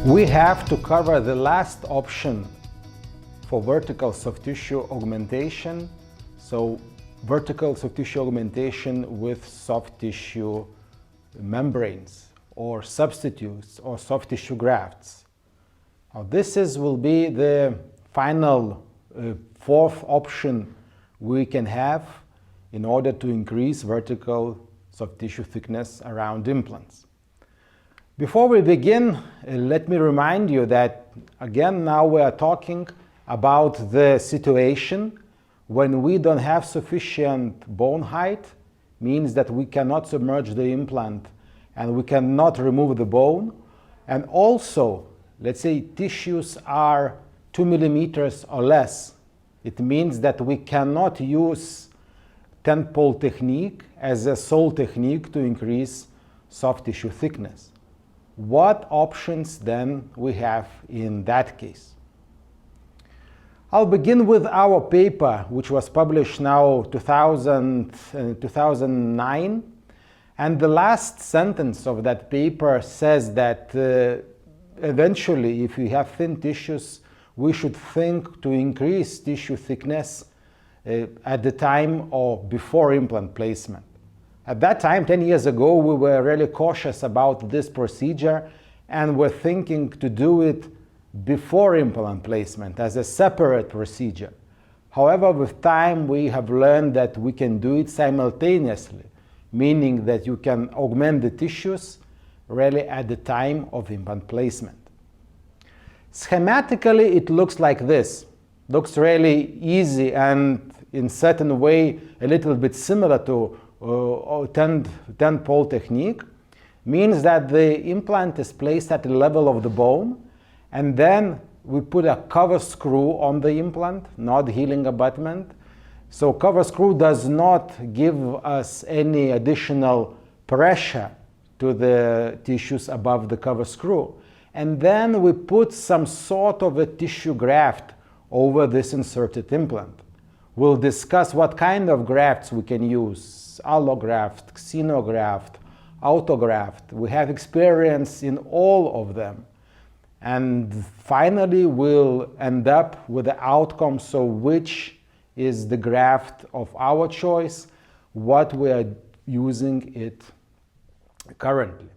We have to cover the last option for vertical soft tissue augmentation. So vertical soft tissue augmentation with soft tissue membranes or substitutes or soft tissue grafts. Now will be the final fourth option we can have in order to increase vertical soft tissue thickness around implants. Before we begin, let me remind you that again now we are talking about the situation when we don't have sufficient bone height, means that we cannot submerge the implant and we cannot remove the bone, and also let's say tissues are 2 millimeters or less. It means that we cannot use tent-pole technique as a sole technique to increase soft tissue thickness. What options then we have in that case? I'll begin with our paper, which was published now 2009, and the last sentence of that paper says that eventually, if we have thin tissues, we should think to increase tissue thickness at the time or before implant placement. At that time, 10 years ago, we were really cautious about this procedure and were thinking to do it before implant placement as a separate procedure. However, with time, we have learned that we can do it simultaneously, meaning that you can augment the tissues really at the time of implant placement. Schematically, it looks like this. Looks really easy and in certain way a little bit similar to tent-pole technique. Means that the implant is placed at the level of the bone, and then we put a cover screw on the implant, not healing abutment. So cover screw does not give us any additional pressure to the tissues above the cover screw. And then we put some sort of a tissue graft over this inserted implant. We'll discuss what kind of grafts we can use: allograft, xenograft, autograft. We have experience in all of them. And finally, we'll end up with the outcome, so which is the graft of our choice, what we are using it currently.